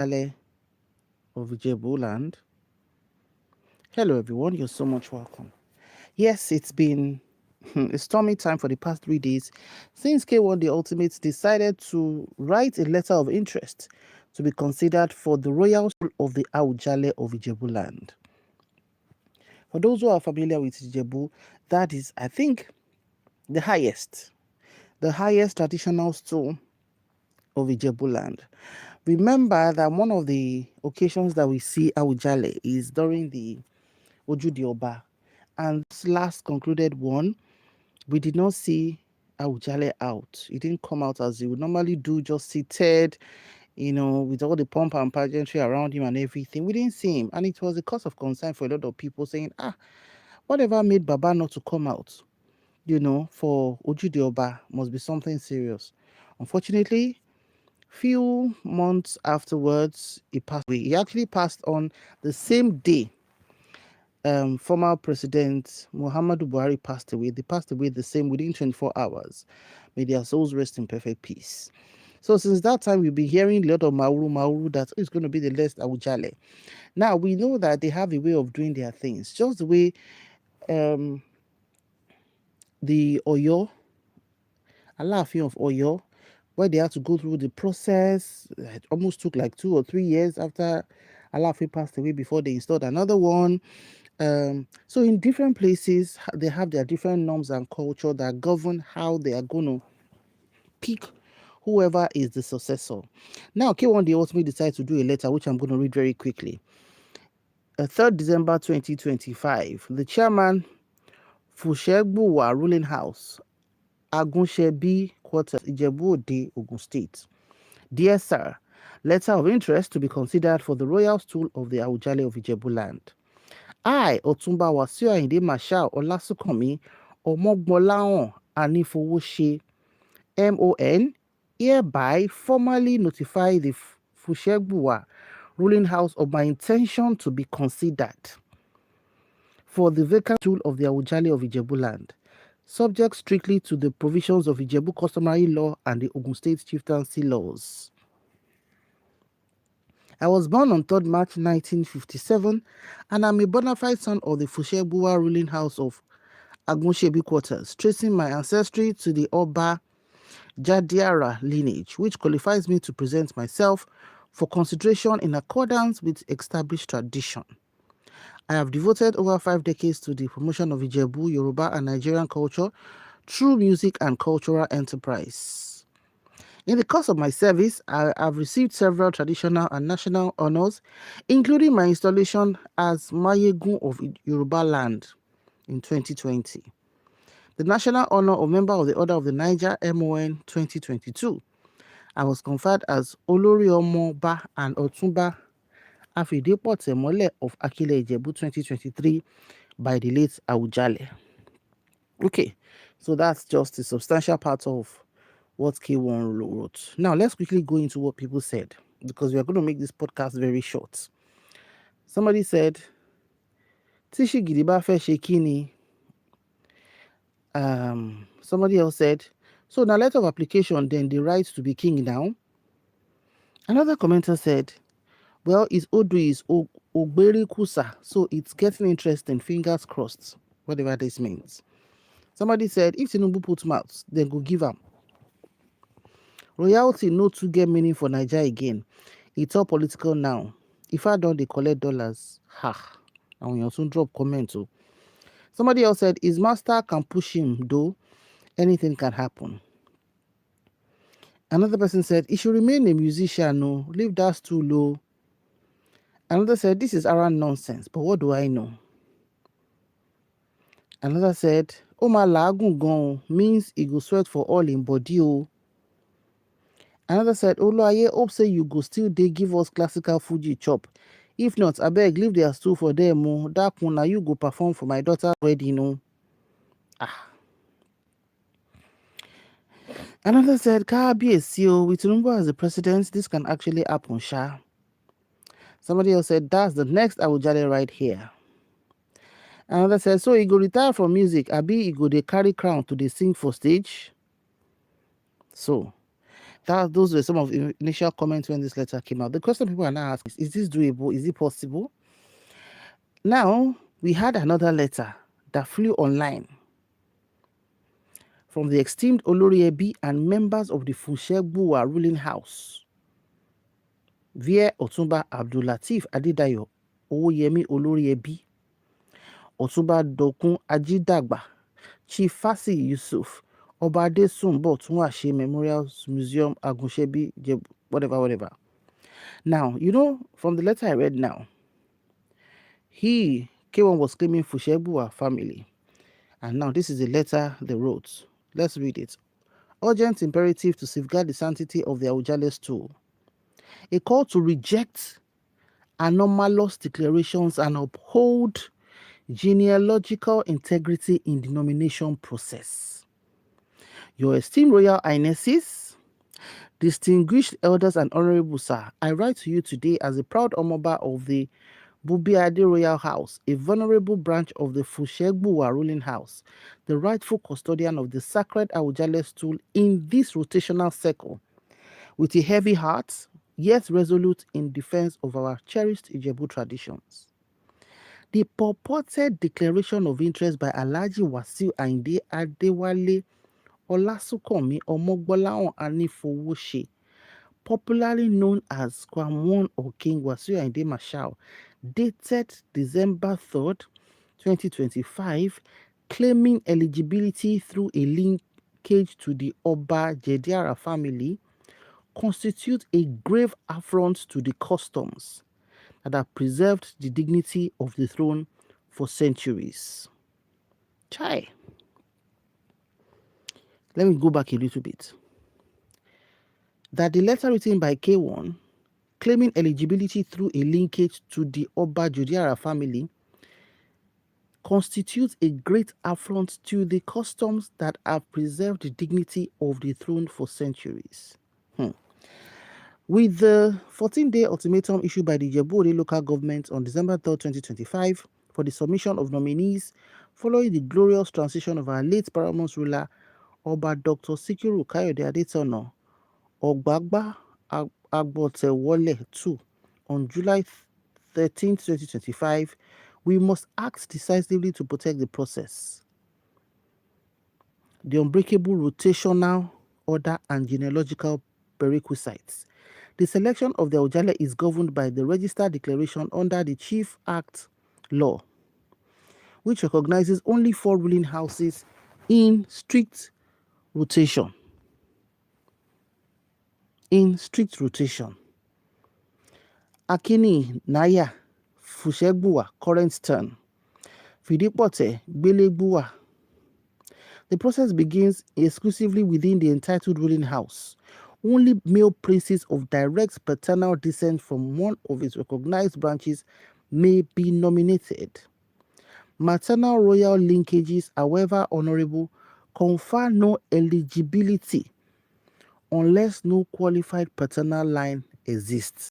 Awujale of Ijebuland. Hello, everyone. You're so much welcome. Yes, it's been a stormy time for the past 3 days since K1 the Ultimate decided to write a letter of interest to be considered for the royal school of the Awujale of Ijebuland. For those who are familiar with Ijebu, that is, I think, the highest traditional stool of Ijebuland. Remember that one of the occasions that we see Awujale is during the Ojudi Oba, and this last concluded one, we did not see Awujale out. He didn't come out as he would normally do, just seated, with all the pomp and pageantry around him and everything. We didn't see him, and it was a cause of concern for a lot of people saying, whatever made Baba not to come out, for Ojudi Oba must be something serious. Unfortunately, few months afterwards, he passed away. He actually passed on the same day former President Muhammadu Buhari passed away. They passed away the same within 24 hours. May their souls rest in perfect peace. So since that time, we've been hearing a lot of Mauru that it's going to be the next Awujale. Now, we know that they have a way of doing their things, just the way the Oyo, Alaafin of Oyo, where they had to go through the process. It almost took like 2 or 3 years after Alaafin passed away before they installed another one. So in different places, they have their different norms and culture that govern how they are going to pick whoever is the successor. Now, K1 they ultimately decide to do a letter, which I'm going to read very quickly. 3rd December 2025, the chairman, Fushegbuwa ruling house, Agunshebi quarters, Ijebu Ode, Ogun State. Dear Sir, letter of interest to be considered for the royal stool of the Awujale of Ijebuland. I, Otumba Wasiu Ayinde Marshal Olasukanmi Omogbonlahan Anifowose, MON, hereby formally notify the Fushegbuwa ruling house of my intention to be considered for the vacant stool of the Awujale of Ijebuland, subject strictly to the provisions of Ijebu customary law and the Ogun State chieftaincy laws. I was born on 3rd March 1957, and I'm a bona fide son of the Fushegbuwa ruling house of Agunshebi quarters, tracing my ancestry to the Oba Jadiara lineage, which qualifies me to present myself for consideration in accordance with established tradition. I have devoted over 5 decades to the promotion of Ijebu, Yoruba, and Nigerian culture through music and cultural enterprise. In the course of my service, I have received several traditional and national honors, including my installation as Mayegun of Yoruba land in 2020. The national honor of Member of the Order of the Niger, MON 2022. I was conferred as Olori Omoba and Otumba Afidepo Temole of Akile Ijebu 2023 by the late Awujale. Okay, so that's just a substantial part of what K1 wrote. Now, let's quickly go into what people said, because we are going to make this podcast very short. Somebody said, Tishi Gidiba fe shekini. Somebody else said, so now letter of application, then the right to be king now. Another commenter said, well, it's Odu is Ogberi Kusa, so it's getting interesting, fingers crossed, whatever this means. Somebody said, if Tinubu puts mouth, then go give am. Royalty no to get meaning for Nigeria again. It's all political now. If I don't, they collect dollars. Ha. And we also drop comment too. Somebody else said, his master can push him, though anything can happen. Another person said, he should remain a musician, no, leave that too low. Another said, this is around nonsense, but what do I know? Another said, Oma lagun gon means he go sweat for all in body. Oh. Another said, Oluaye, hope say you go still dey give us classical Fuji chop. If not, abeg leave their stool for them. Oh. That one now you go perform for my daughter wedding. No. Another said, Kabi is CEO with Tinubu as the president. This can actually happen, Sha. Somebody else said, that's the next Awujale right here. Another said, so he go retire from music. Abi he go dey carry crown to dey sing for stage. So, Those were some of the initial comments when this letter came out. The question people are now asking is this doable? Is it possible? Now, we had another letter that flew online from the esteemed Oluaye and members of the Fushegbuwa ruling house via Otumba Abdulateef Adedayo Owoyemi Oluaye, Otumba Dokun Ajidagba, Chief Fasi Yusuf, Oba Adesumbo Tunwase Memorial Museum Agunshebi, whatever. Now, from the letter I read now, K1 was claiming Fushegbuwa family. And now this is the letter they wrote. Let's read it. Urgent imperative to safeguard the sanctity of the Awujale stool. A call to reject anomalous declarations and uphold genealogical integrity in the nomination process. Your esteemed Royal Highnesses, distinguished elders and honorable sir, I write to you today as a proud Omoba of the Bubiade Royal House, a venerable branch of the Fushegbuwa ruling house, the rightful custodian of the sacred Awujale stool in this rotational circle, with a heavy heart, yet resolute in defense of our cherished Ijebu traditions. The purported declaration of interest by Alhaji Wasiu Ayinde Adewale Olasunkami Omogbolahan Anifowose, popularly known as Kwam or King Wasiu Ayinde Marshal, dated December 3rd, 2025, claiming eligibility through a linkage to the Oba Jediara family, constitute a grave affront to the customs that have preserved the dignity of the throne for centuries. Chai. Let me go back a little bit. That the letter written by K1 claiming eligibility through a linkage to the Oba Jediara family constitutes a great affront to the customs that have preserved the dignity of the throne for centuries. With the 14-day ultimatum issued by the Ijebu local government on December 3rd, 2025, for the submission of nominees following the glorious transition of our late paramount ruler, Oba Dr. Sikiru Kayode Adetono Ogbagba Agbotewole II, on July 13, 2025, we must act decisively to protect the process, the unbreakable rotational order and genealogical prerequisites. The selection of the Awujale is governed by the registered declaration under the Chief Act law, which recognizes only 4 ruling houses in strict rotation. Akini Naya Fushegbuwa, current turn. Fidipote Gbelebuwa. The process begins exclusively within the entitled ruling house. Only male princes of direct paternal descent from one of its recognized branches may be nominated. Maternal royal linkages, however honorable, confer no eligibility unless no qualified paternal line exists.